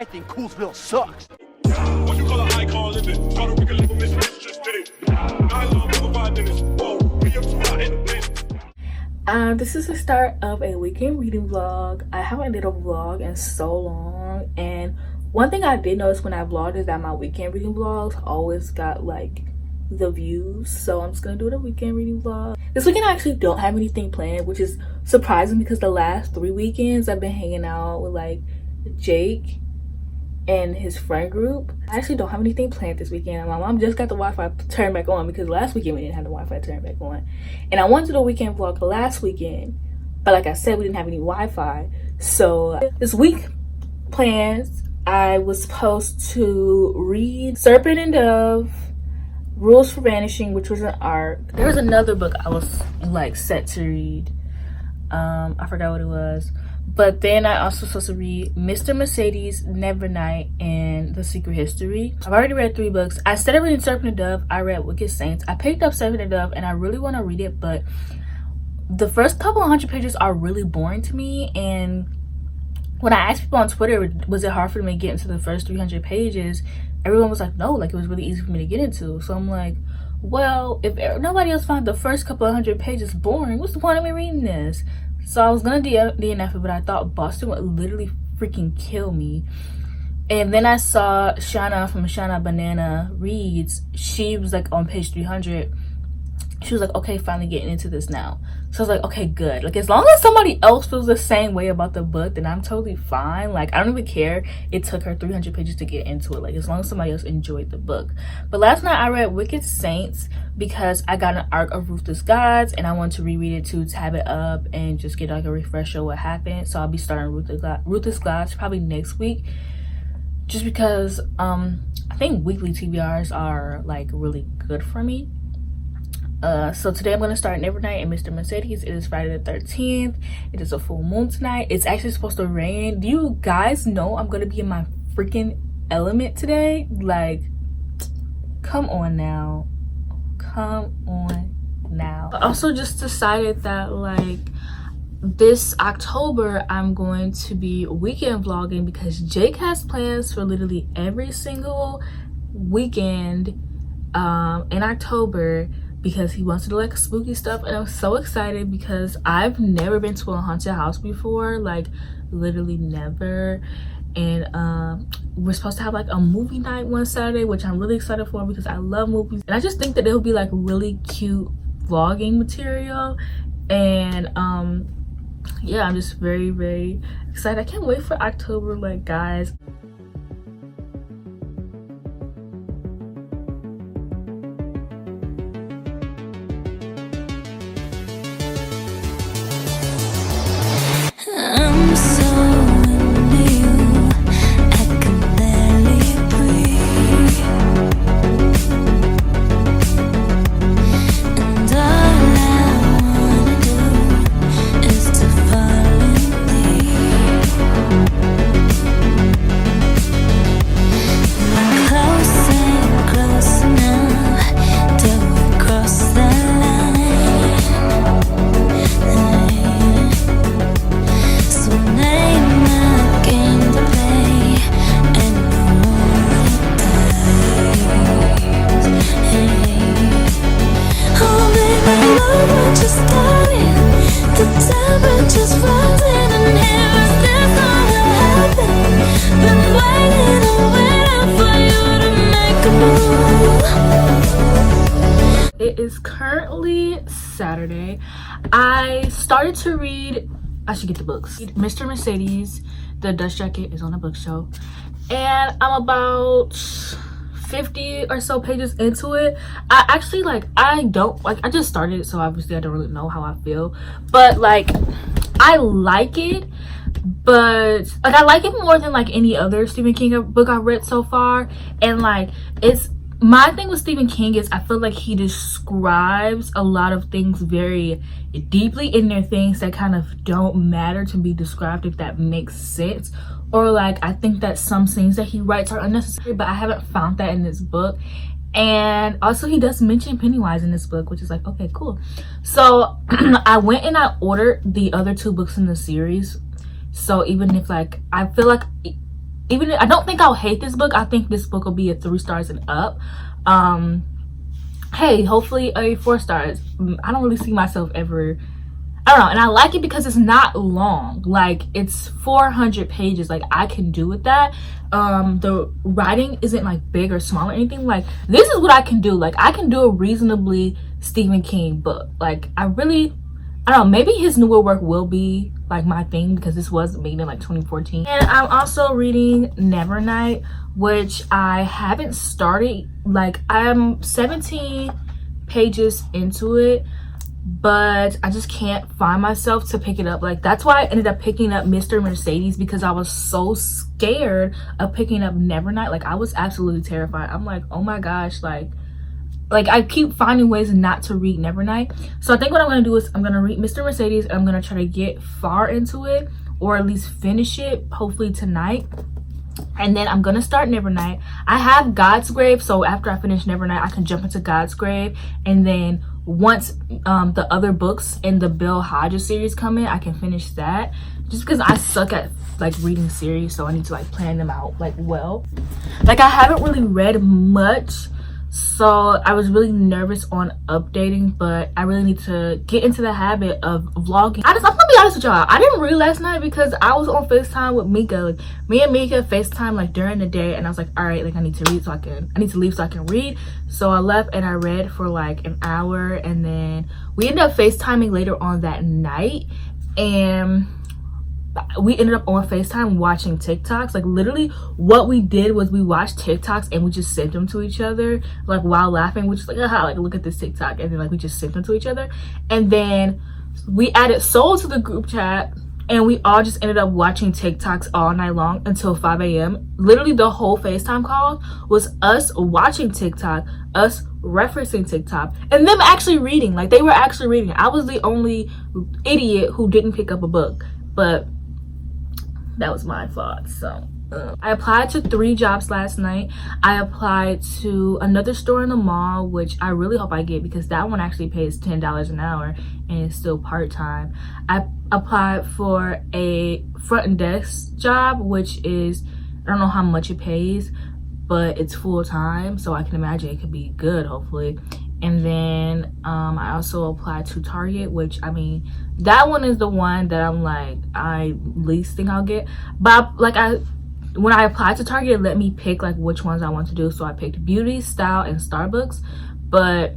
I think Coolsville sucks. What you call an icon living? Puerto Rican legal mistress just did it. I love over 5 minutes. Whoa, we up too hot in the place. This is the start of a weekend reading vlog. I haven't did a vlog in so long, and one thing I did notice when I vlogged is that my weekend reading vlogs always got like the views, so I'm just gonna do the weekend reading vlog. This weekend I actually don't have anything planned, which is surprising because the last 3 weekends I've been hanging out with like Jake and his friend group. I actually don't have anything planned this weekend. My mom just got the Wi-Fi turned back on because last weekend we didn't have the Wi-Fi turned back on, and I wanted to do a weekend vlog last weekend, but like I said, we didn't have any Wi-Fi. So this week plans, I was supposed to read Serpent and Dove, Rules for Vanishing, which was an arc. There was another book I was like set to read. I forgot what it was. But then I also supposed to read Mr. Mercedes, Nevernight, and The Secret History. I've already read 3 books. Instead of reading Serpent and Dove, I read Wicked Saints. I picked up Serpent and Dove and I really want to read it, but the first couple 100 pages are really boring to me. And when I asked people on Twitter, was it hard for me to get into the first 300 pages? Everyone was like, no, like it was really easy for me to get into. So I'm like, well, if nobody else found the first couple of 100 pages boring, what's the point of me reading this? So I was gonna DNF it, but I thought Boston would literally freaking kill me. And then I saw Shana from Shana Banana Reads. She was like on page 300. She was like, okay, finally getting into this now. So I was like, okay, good. Like, as long as somebody else feels the same way about the book, then I'm totally fine. Like, I don't even care it took her 300 pages to get into it. Like, as long as somebody else enjoyed the book. But last night I read Wicked Saints because I got an arc of Ruthless Gods and I wanted to reread it to tab it up and just get like a refresher of what happened. So I'll be starting Ruthless Gods probably next week. Just because I think weekly TBRs are like really good for me. So today I'm going to start Nevernight and Mr. Mercedes. It is Friday the 13th. It is a full moon tonight. It's actually supposed to rain. Do you guys know I'm going to be in my freaking element today? Like, come on now. Come on now. I also just decided that like this October I'm going to be weekend vlogging because Jake has plans for literally every single weekend in October, because he wants to do like spooky stuff. And I'm so excited because I've never been to a haunted house before, like literally never. And we're supposed to have like a movie night one Saturday, which I'm really excited for because I love movies, and I just think that it'll be like really cute vlogging material. And yeah, I'm just very, very excited. I can't wait for October, like, guys. I'm so into you, I can barely breathe. And all I wanna do is to fall in deep. We're closer now till we cross the line. So name a game to play and roll the dice. Oh baby, love we're just starting. The temperature's rising, and here is this all that happened. Been waiting and waiting for you to make a move. It is currently Saturday. I started to read, I should get the books, Mr. Mercedes. The Dust Jacket is on the bookshelf, and I'm about 50 or so pages into it. I actually like, I just started it, so obviously I don't really know how I feel, but like I like it, but like I like it more than like any other Stephen King book I've read so far. And like, it's my thing with Stephen King is I feel like he describes a lot of things very deeply, and they're things that kind of don't matter to be described, if that makes sense. Or like, I think that some scenes that he writes are unnecessary, but I haven't found that in this book. And also he does mention Pennywise in this book, which is like, okay, cool. So I went and I ordered the other 2 books in the series. So even if like, I feel like even I don't think I'll hate this book. I think this book will be a 3 stars and up. Hey, hopefully a 4 stars. I don't really see myself ever, I don't know. And I like it because it's not long. Like, it's 400 pages. Like, I can do with that. The writing isn't like big or small or anything. Like, this is what I can do. Like, I can do a reasonably Stephen King book. Like, I don't know, maybe his newer work will be like my thing, because this was made in like 2014. And I'm also reading Nevernight, which I haven't started. Like, I'm 17 pages into it, but I just can't find myself to pick it up. Like, that's why I ended up picking up Mr. Mercedes, because I was so scared of picking up Nevernight. Like, I was absolutely terrified. I'm like, oh my gosh, like I keep finding ways not to read Nevernight. So I think what I'm gonna do is I'm gonna read Mr. Mercedes, and I'm gonna try to get far into it, or at least finish it, hopefully tonight. And then I'm gonna start Nevernight. I have God's Grave, so after I finish Nevernight, I can jump into God's Grave. And then once the other books in the Bill Hodges series come in, I can finish that. Just because I suck at like reading series, so I need to like plan them out like well. Like, I haven't really read much, so I was really nervous on updating, but I really need to get into the habit of vlogging. I'm gonna be honest with y'all, I didn't read last night because I was on FaceTime with Mika. Like, me and Mika FaceTime like during the day, and I was like, all right, like I need to leave so I can read. So I left and I read for like an hour, and then we ended up FaceTiming later on that night, and we ended up on FaceTime watching TikToks. Like, literally what we did was we watched TikToks and we just sent them to each other, like, while laughing. Which is like, aha, like, look at this TikTok. And then like we just sent them to each other, and then we added Soul to the group chat, and we all just ended up watching TikToks all night long until 5 a.m. Literally the whole FaceTime call was us watching TikTok, us referencing TikTok, and them actually reading. Like, they were actually reading. I was the only idiot who didn't pick up a book, but that was my fault. So I applied to 3 jobs last night. I applied to another store in the mall, which I really hope I get, because that one actually pays $10 an hour and it's still part-time. I applied for a front desk job, which is, I don't know how much it pays, but it's full-time, so I can imagine it could be good, hopefully. And then I also applied to Target, which, I mean, that one is the one that I'm like, I least think I'll get. But when I applied to Target, it let me pick like which ones I want to do. So I picked beauty, style, and Starbucks. But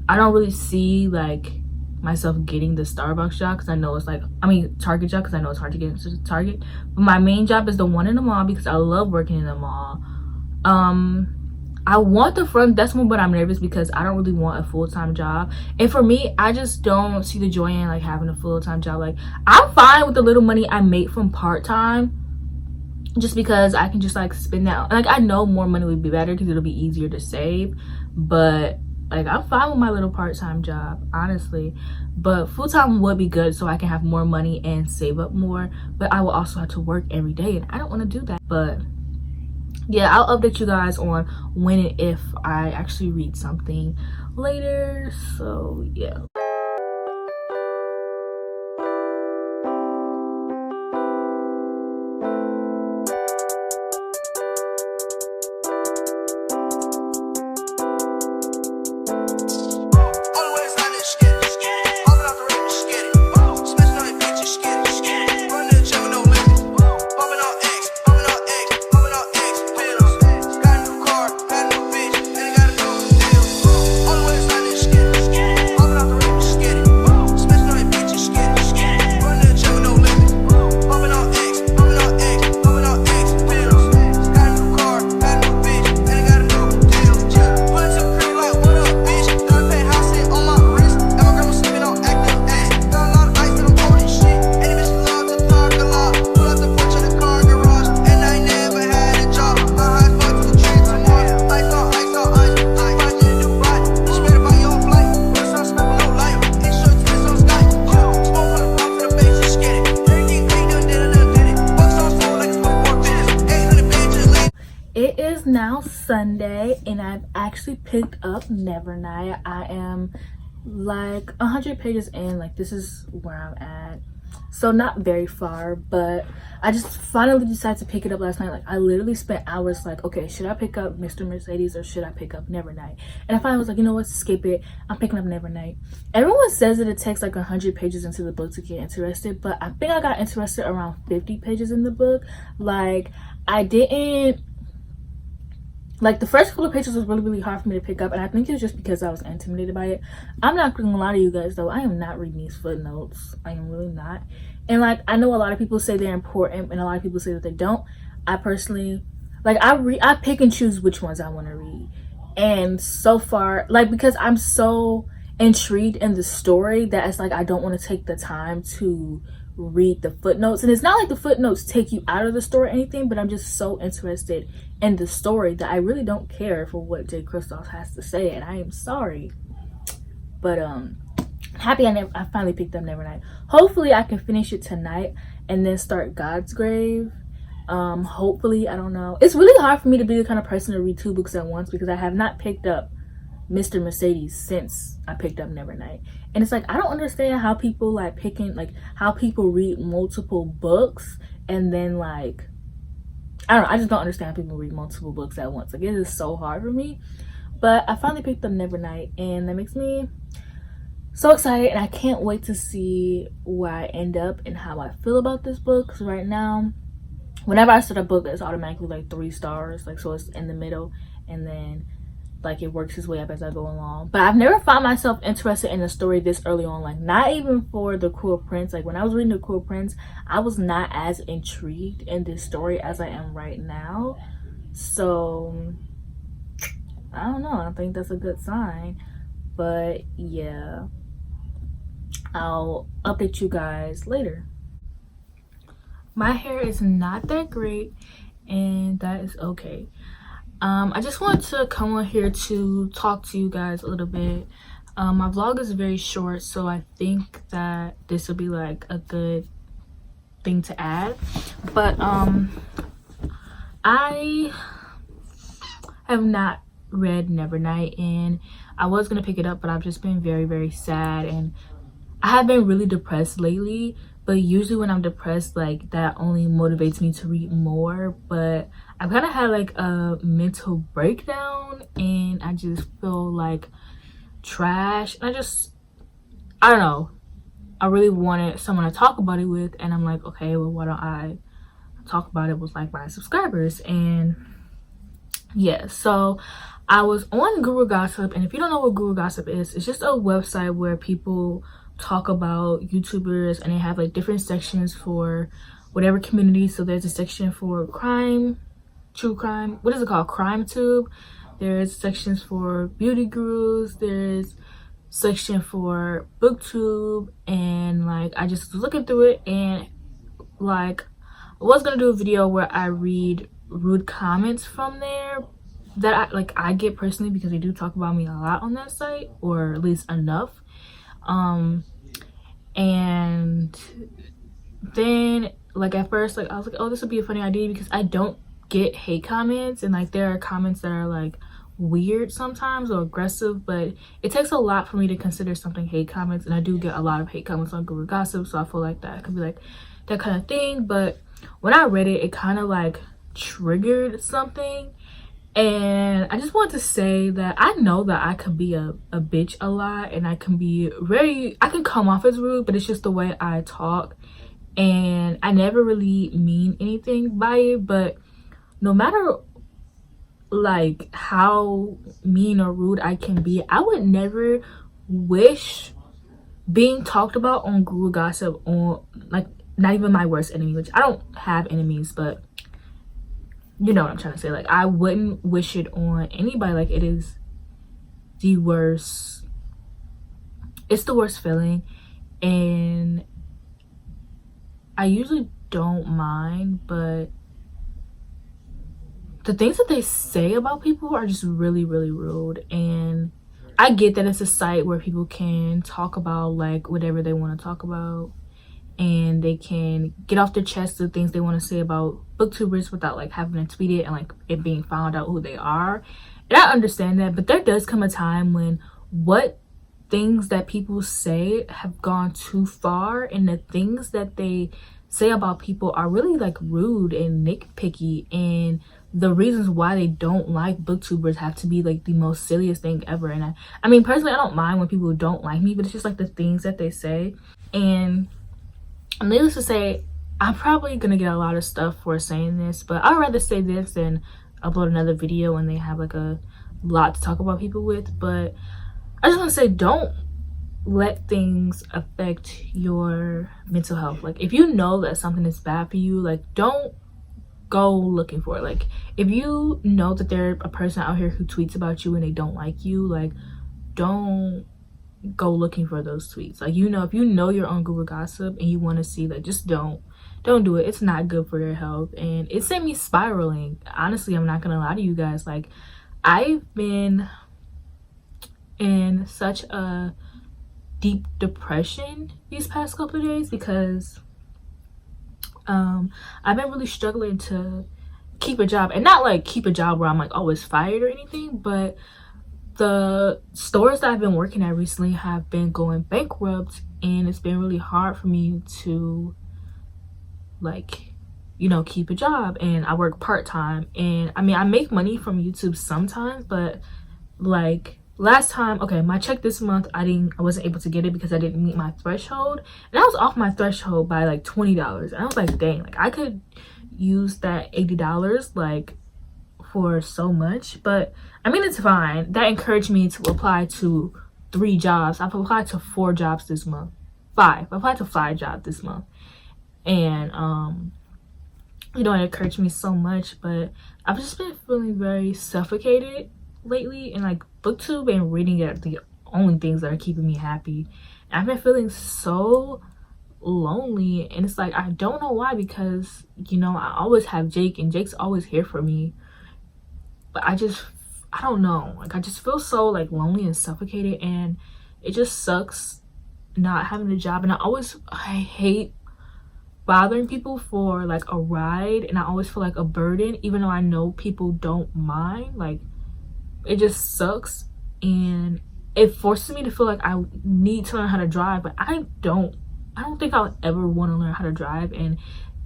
I don't really see like myself getting the Starbucks job, because I know it's like, I mean Target job, because I know it's hard to get into Target. But my main job is the one in the mall, because I love working in the mall. I want the front desk one, but I'm nervous because I don't really want a full-time job. And for me, I just don't see the joy in like having a full-time job. Like, I'm fine with the little money I make from part-time, just because I can just like spend that. Like, I know more money would be better because it'll be easier to save, but like, I'm fine with my little part-time job, honestly. But full-time would be good, so I can have more money and save up more. But I will also have to work every day, and I don't want to do that. But yeah, I'll update you guys on when and if I actually read something later. So yeah. Now Sunday, and I've actually picked up Nevernight. I am like 100 pages in. Like, this is where I'm at. so not very far, but I just finally decided to pick it up last night. Like, I literally spent hours like, okay, should I pick up Mr. Mercedes or should I pick up Nevernight? And I finally was like, you know what, skip it, I'm picking up Nevernight. Everyone says that it takes like 100 pages into the book to get interested, but I think I got interested around 50 pages in the book. Like, I didn't, like, the first couple of pages was really hard for me to pick up, and I think it's just because I was intimidated by it. I'm not gonna lie to you guys though, I am not reading these footnotes. I am really not. And like, I know a lot of people say they're important and a lot of people say that they don't. I personally, like, I pick and choose which ones I want to read. And so far, like, because I'm so intrigued in the story that it's like I don't want to take the time to read the footnotes. And it's not like the footnotes take you out of the story or anything, but I'm just so interested in the story that I really don't care for what J. Kristoff has to say, and I am sorry. But happy I finally picked up Nevernight. Hopefully I can finish it tonight and then start God's Grave. Hopefully, I don't know. It's really hard for me to be the kind of person to read 2 books at once because I have not picked up Mr. Mercedes since I picked up Nevernight. And it's like, I don't understand how people like how people read multiple books and then like, I don't know, I just don't understand how people read multiple books at once. Like, it is so hard for me. But I finally picked up Nevernight, and that makes me so excited, and I can't wait to see where I end up and how I feel about this book. Because right now, whenever I start a book, it's automatically like 3 stars, like, so it's in the middle, and then like it works its way up as I go along. But I've never found myself interested in a story this early on, like not even for The Cruel Prince. Like, when I was reading The Cruel Prince, I was not as intrigued in this story as I am right now. So I don't know, I think that's a good sign. But yeah, I'll update you guys later. My hair is not that great, and that is okay. I just wanted to come on here to talk to you guys a little bit. My vlog is very short, so I think that this will be like a good thing to add. But I have not read Nevernight, and I was gonna pick it up, but I've just been very sad, and I have been really depressed lately. But usually when I'm depressed, like, that only motivates me to read more. But I've kind of had like a mental breakdown, and I just feel like trash, and I don't know, I really wanted someone to talk about it with, and I'm like, okay, well, why don't I talk about it with like my subscribers? And yeah, so I was on Guru Gossip, and if you don't know what Guru Gossip is, it's just a website where people talk about YouTubers, and they have like different sections for whatever community. So there's a section for crime, true crime, what is it called, crime tube. There's sections for beauty gurus, there's section for booktube, and like, I just was looking through it, and like, I was gonna do a video where I read rude comments from there that I get personally, because they do talk about me a lot on that site, or at least enough. And then like at first, like, I was like, oh, this would be a funny idea, because I don't get hate comments, and like there are comments that are like weird sometimes or aggressive, but it takes a lot for me to consider something hate comments, and I do get a lot of hate comments on Guru Gossip, so I feel like that could be like that kind of thing. But when I read it, it kind of like triggered something. And I just want to say that I know that I could be a bitch a lot, and I can be I can come off as rude, but it's just the way I talk, and I never really mean anything by it. But no matter like how mean or rude I can be, I would never wish being talked about on Guru Gossip on, like, not even my worst enemy, which I don't have enemies, but you know what I'm trying to say. Like, I wouldn't wish it on anybody. Like, it is the worst, it's the worst feeling, and I usually don't mind, but the things that they say about people are just really rude. And I get that it's a site where people can talk about like whatever they want to talk about, and they can get off their chest the things they want to say about booktubers without like having to tweet it and like it being found out who they are. And I understand that, but there does come a time when what things that people say have gone too far, and the things that they say about people are really like rude and nitpicky, and the reasons why they don't like booktubers have to be like the most silliest thing ever. And I mean, personally, I don't mind when people don't like me, but it's just like the things that they say. And needless to say, I'm probably gonna get a lot of stuff for saying this, but I'd rather say this than upload another video and they have like a lot to talk about people with. But I just want to say, don't let things affect your mental health. Like, if you know that something is bad for you, like, don't go looking for it. Like, if you know that there's a person out here who tweets about you and they don't like you, like, don't go looking for those tweets. Like, you know, if you know you're on Google Gossip and you want to see that, just don't do it. It's not good for your health, and it sent me spiraling. Honestly, I'm not gonna lie to you guys. Like, I've been in such a deep depression these past couple of days because I've been really struggling to keep a job, and not like keep a job where I'm like always fired or anything, but the stores that I've been working at recently have been going bankrupt, and it's been really hard for me to, like, you know, keep a job. And I work part-time, and I mean, I make money from YouTube sometimes, but like last time, okay, my check this month, I wasn't able to get it because I didn't meet my threshold, and I was off my threshold by like $20, and I was like, dang, like I could use that $80 like for so much. But I mean, it's fine. That encouraged me to apply to 3 jobs. I've applied to 4 jobs this month. 5. I applied to 5 jobs this month, and you know, it encouraged me so much. But I've just been feeling very suffocated lately, and like booktube and reading are the only things that are keeping me happy. And I've been feeling so lonely, and it's like, I don't know why, because you know, I always have Jake, and Jake's always here for me, but I don't know, like I just feel so like lonely and suffocated, and it just sucks not having a job. And I hate bothering people for like a ride, and I always feel like a burden, even though I know people don't mind. Like, it just sucks, and it forces me to feel like I need to learn how to drive, but I don't think I'll ever want to learn how to drive, and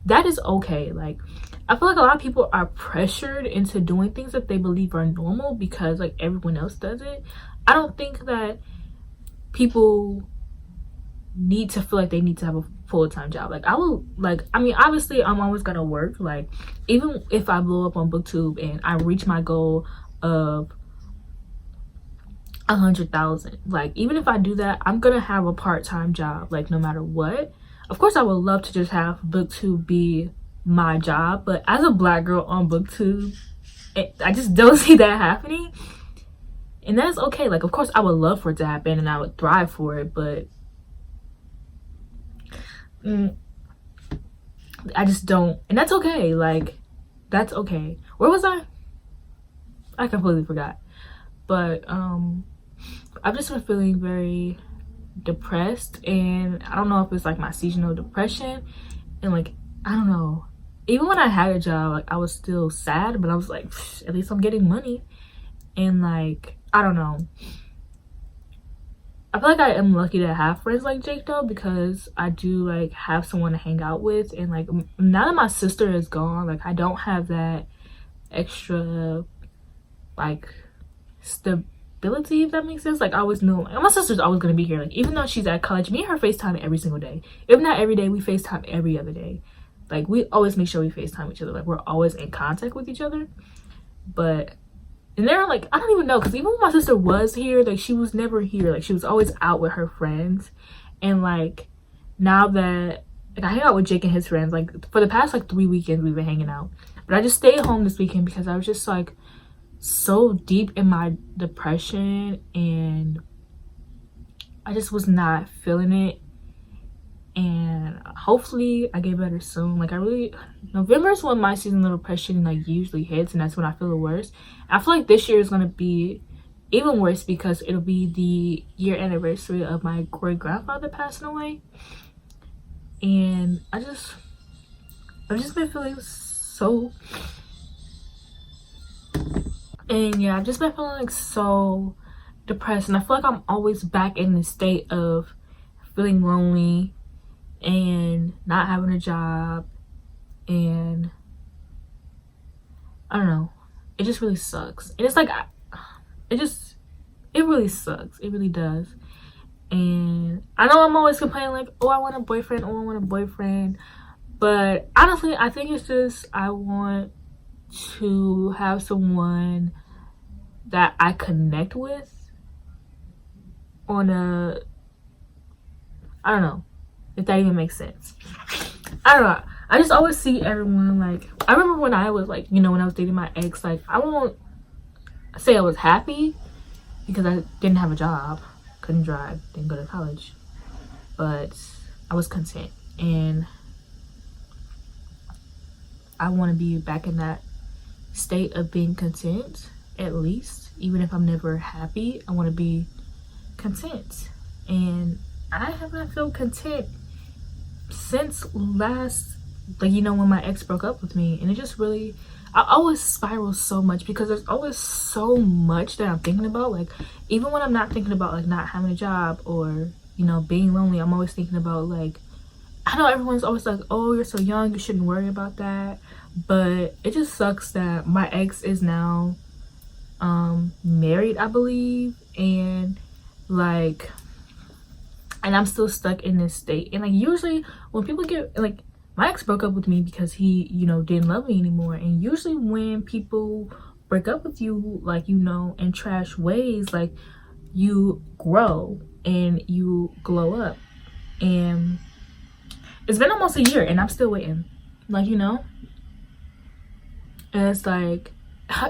that is okay. Like, I feel like a lot of people are pressured into doing things that they believe are normal because like everyone else does it. I don't think that people need to feel like they need to have a full-time job. Like, I mean, obviously I'm always gonna work. Like, even if I blow up on booktube and I reach my goal of 100,000, like even if I do that, I'm gonna have a part-time job, like no matter what. Of course, I would love to just have booktube be my job, but as a black girl on booktube, I just don't see that happening, and that's okay. Like, of course I would love for it to happen and I would thrive for it, but I just don't, and that's okay. Like, that's okay. Where was I completely forgot. But I've just been feeling very depressed, and I don't know if it's like my seasonal depression, and like, I don't know, even when I had a job, like I was still sad, but I was like, at least I'm getting money. And like, I don't know, I feel like I am lucky to have friends like Jake though, because I do like have someone to hang out with. And like, now that my sister is gone, like I don't have that extra like stability, if that makes sense. Like, I always knew like, my sister's always gonna be here. Like, even though she's at college, me and her FaceTime every single day. If not every day, we FaceTime every other day. Like, we always make sure we FaceTime each other. Like, we're always in contact with each other. But, and they're like, I don't even know, because even when my sister was here, like, she was never here. Like, she was always out with her friends. And like, now that like I hang out with Jake and his friends, like for the past like 3 weekends we've been hanging out. But I just stayed home this weekend because I was just like so deep in my depression, and I just was not feeling it. And hopefully I get better soon. Like, November is when my seasonal depression like usually hits, and that's when I feel the worst. I feel like this year is gonna be even worse because it'll be the year anniversary of my great grandfather passing away. And I've just been feeling so, and yeah, I've just been feeling like so depressed, and I feel like I'm always back in this state of feeling lonely and not having a job, and I don't know, it just really sucks. And it's like it really sucks, it really does. And I know I'm always complaining like, oh, I want a boyfriend, oh, I want a boyfriend, but honestly I think it's just I want to have someone that I connect with on a, I don't know if that even makes sense. I don't know, I just always see everyone, like, I remember when I was like, you know, when I was dating my ex, like, I won't say I was happy because I didn't have a job, couldn't drive, didn't go to college, but I was content, and I want to be back in that state of being content, at least, even if I'm never happy. I want to be content, and I haven't felt content since last, like, you know, when my ex broke up with me. And it just really, I always spiral so much because there's always so much that I'm thinking about. Like, even when I'm not thinking about like not having a job or, you know, being lonely, I'm always thinking about, like, I know everyone's always like, oh, you're so young, you shouldn't worry about that, but it just sucks that my ex is now married, I believe, and like, and I'm still stuck in this state. And like, usually when people get, like, my ex broke up with me because he, you know, didn't love me anymore. And usually when people break up with you, like, you know, in trash ways, like, you grow and you glow up. And it's been almost a year and I'm still waiting, like, you know. And it's like,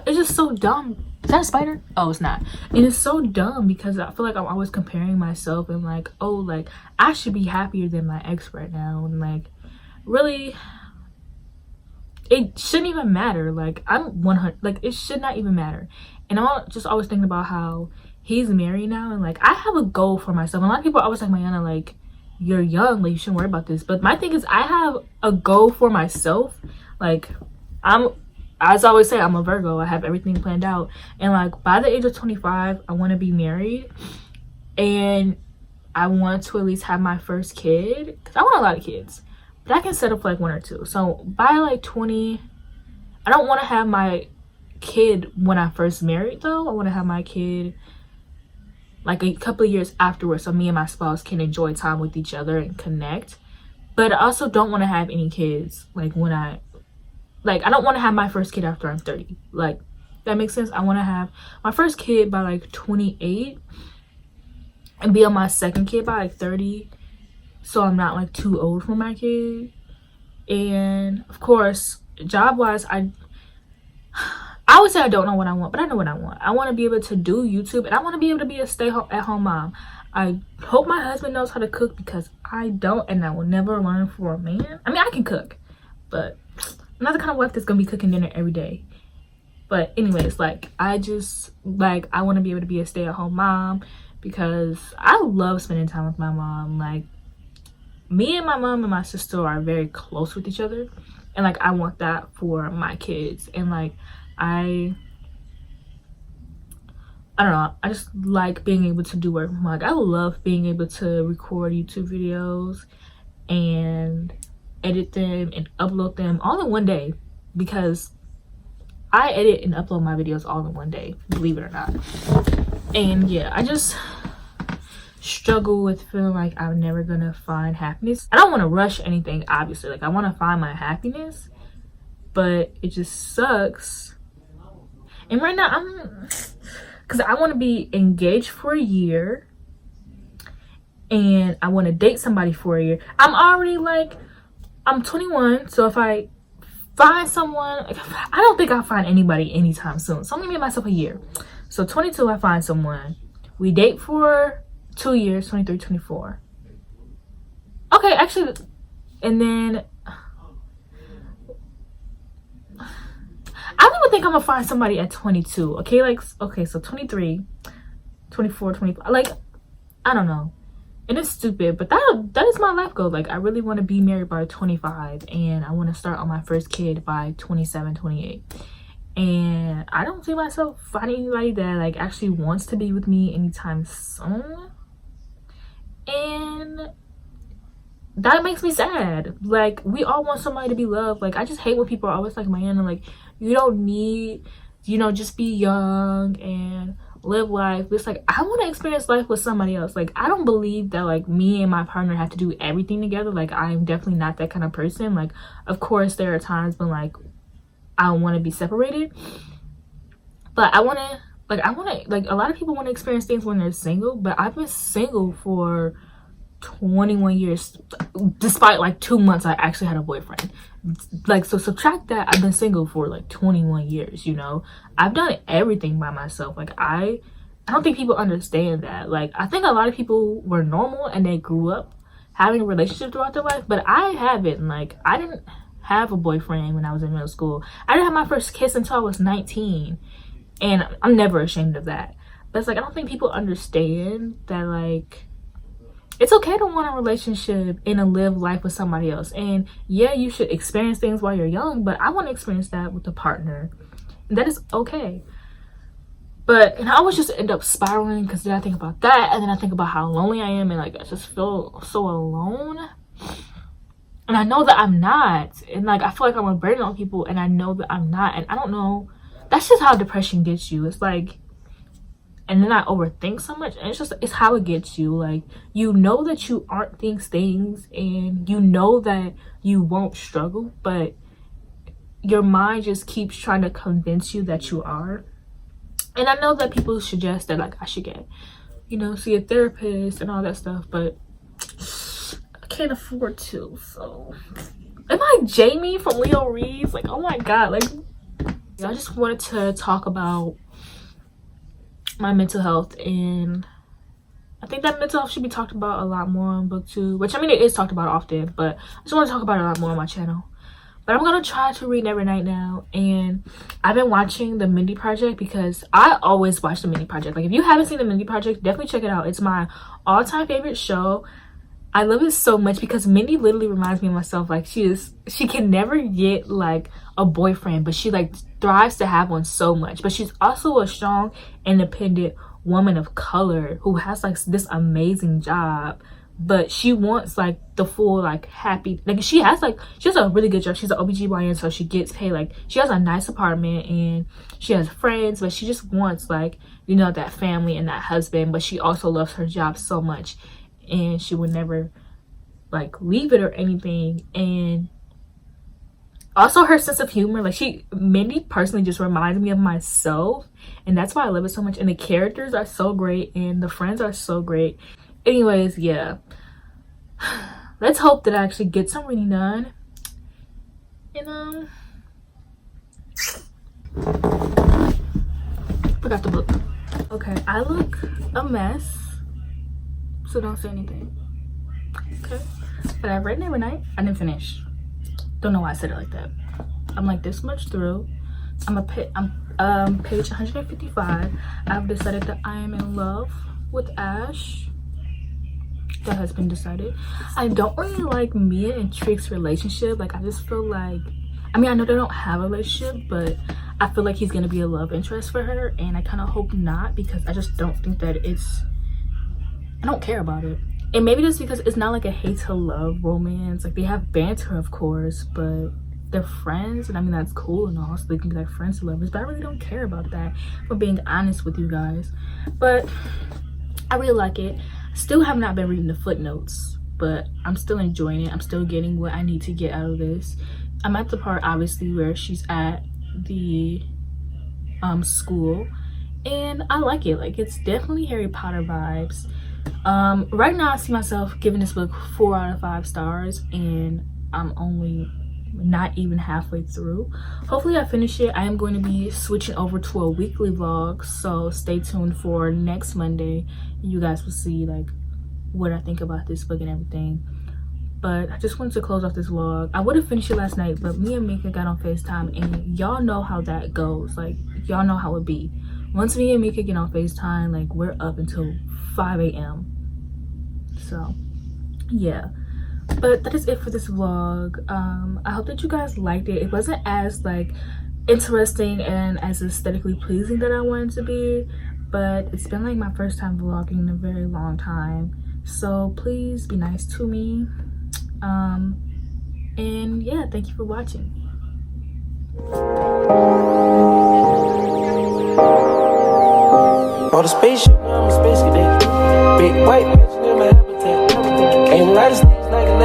it's just so dumb. Is that a spider? Oh, it's not. And it's so dumb because I feel like I'm always comparing myself and like, oh, like, I should be happier than my ex right now. And like, really, it shouldn't even matter. Like, I'm 100, like, it should not even matter. And I'm just always thinking about how he's married now, and like, I have a goal for myself. And a lot of people are always like, Mariana, like, you're young, like, you shouldn't worry about this. But my thing is, I have a goal for myself. Like, as I always say, I'm a Virgo. I have everything planned out. And like, by the age of 25, I want to be married. And I want to at least have my first kid. Because I want a lot of kids. But I can settle for like 1 or 2. So by like 20, I don't want to have my kid when I first married though. I want to have my kid like a couple of years afterwards, so me and my spouse can enjoy time with each other and connect. But I also don't want to have any kids like when I don't want to have my first kid after I'm 30. Like, that makes sense. I want to have my first kid by like 28 and be on my second kid by like 30, so I'm not like too old for my kid. And of course, job wise, I would say I don't know what I want, but I know what I want. I want to be able to do YouTube, and I want to be able to be a stay-at-home mom. I hope my husband knows how to cook because I don't, and I will never learn for a man. I mean, I can cook, but I'm not the kind of wife that's gonna be cooking dinner every day. But anyways, like, I just, like, I want to be able to be a stay-at-home mom because I love spending time with my mom. Like, me and my mom and my sister are very close with each other, and like, I want that for my kids. And like, I don't know, I just like being able to do work. Like, I love being able to record YouTube videos and edit them and upload them all in one day, because I edit and upload my videos all in one day, believe it or not. And yeah, I just struggle with feeling like I'm never gonna find happiness. I don't want to rush anything, obviously. Like, I want to find my happiness, but it just sucks. And right now because I want to be engaged for a year and I want to date somebody for a year. I'm already like, I'm 21, so if I find someone, like, I don't think I'll find anybody anytime soon. So I'm gonna give myself a year. So 22, I find someone. We date for 2 years, 23, 24. Okay, actually, and then I don't even think I'm gonna find somebody at 22. Okay, like, okay, so 23, 24, 25. Like, I don't know. And it's stupid, but that is my life goal. Like, I really want to be married by 25, and I want to start on my first kid by 27, 28. and I don't see myself finding anybody that like actually wants to be with me anytime soon, and that makes me sad. Like, we all want somebody to be loved. Like, I just hate when people are always like, man, like, you don't need, you know, just be young and live life. It's like, I want to experience life with somebody else. Like, I don't believe that like me and my partner have to do everything together. Like, I'm definitely not that kind of person. Like, of course there are times when like I want to be separated, but I want to like a lot of people want to experience things when they're single, but I've been single for 21 years, despite like 2 months I actually had a boyfriend. Like, so subtract that, I've been single for like 21 years, you know. I've done everything by myself. Like, I don't think people understand that. Like, I think a lot of people were normal and they grew up having a relationship throughout their life, but I haven't. Like, I didn't have a boyfriend when I was in middle school. I didn't have my first kiss until I was 19, and I'm never ashamed of that. But it's like, I don't think people understand that like it's okay to want a relationship and to live life with somebody else. And yeah, you should experience things while you're young, but I want to experience that with a partner. And that is okay. And I always just end up spiraling because then I think about that, and then I think about how lonely I am, and like I just feel so alone. And I know that I'm not. And like I feel like I'm a burden on people, and I know that I'm not. And I don't know. That's just how depression gets you. It's like, and then I overthink so much, and it's how it gets you. Like, you know that you aren't these things, and you know that you won't struggle, but your mind just keeps trying to convince you that you are. And I know that people suggest that like I should get, you know, see a therapist and all that stuff, but I can't afford to. So am I Jamie from Leo Reeves? Like, oh my god. Like, I just wanted to talk about my mental health, and I think that mental health should be talked about a lot more on booktube, which I mean it is talked about often, but I just want to talk about it a lot more on my channel. But I'm gonna try to read Nevernight now, and I've been watching the Mindy Project because I always watch the Mindy Project. Like, if you haven't seen the Mindy Project, definitely check it out. It's my all-time favorite show. I love it so much because Mindy literally reminds me of myself. Like, she can never get like a boyfriend, but she like thrives to have one so much. But she's also a strong, independent woman of color who has like this amazing job, but she wants like the full like happy, like she has a really good job. She's an OBGYN, so she gets paid, like she has a nice apartment and she has friends, but she just wants like, you know, that family and that husband. But she also loves her job so much, and she would never like leave it or anything. And also her sense of humor, like Mindy personally just reminds me of myself, and that's why I love it so much. And the characters are so great, and the friends are so great. Anyways, yeah, let's hope that I actually get some reading done. And forgot the book. Okay, I look a mess, so don't say anything. Okay, but I read Nevernight. I didn't finish. Don't know why I said it like that. I'm like this much through. I'm page 155. I've decided that I am in love with Ash. That has been decided. I don't really like Mia and Trix's relationship. Like, I just feel like, I mean, I know they don't have a relationship, but I feel like he's gonna be a love interest for her, and I kind of hope not, because I just don't think that I don't care about it. And maybe just because it's not like a hate to love romance. Like, they have banter, of course, but they're friends, and I mean, that's cool and all, so they can be like friends to lovers, but I really don't care about that, if I'm being honest with you guys. But I really like it. Still have not been reading the footnotes, but I'm still enjoying it. I'm still getting what I need to get out of this. I'm at the part, obviously, where she's at the school, and I like it. Like, it's definitely Harry Potter vibes. Right now I see myself giving this book 4 out of 5 stars, and I'm only not even halfway through. Hopefully I finish it. I am going to be switching over to a weekly vlog, so stay tuned for next Monday. You guys will see like what I think about this book and everything. But I just wanted to close off this vlog. I would have finished it last night, but me and Mika got on FaceTime, and y'all know how that goes. Like, y'all know how it be. Once me and Mika get on FaceTime, like, we're up until 5 a.m. So yeah, but that is it for this vlog. I hope that you guys liked it. It wasn't as like interesting and as aesthetically pleasing that I wanted to be, but it's been like my first time vlogging in a very long time, so please be nice to me. And yeah, thank you for watching. On the spaceship, I'm a space cadet. Big white bitch in my habitat. Ain't a lot of sticks like a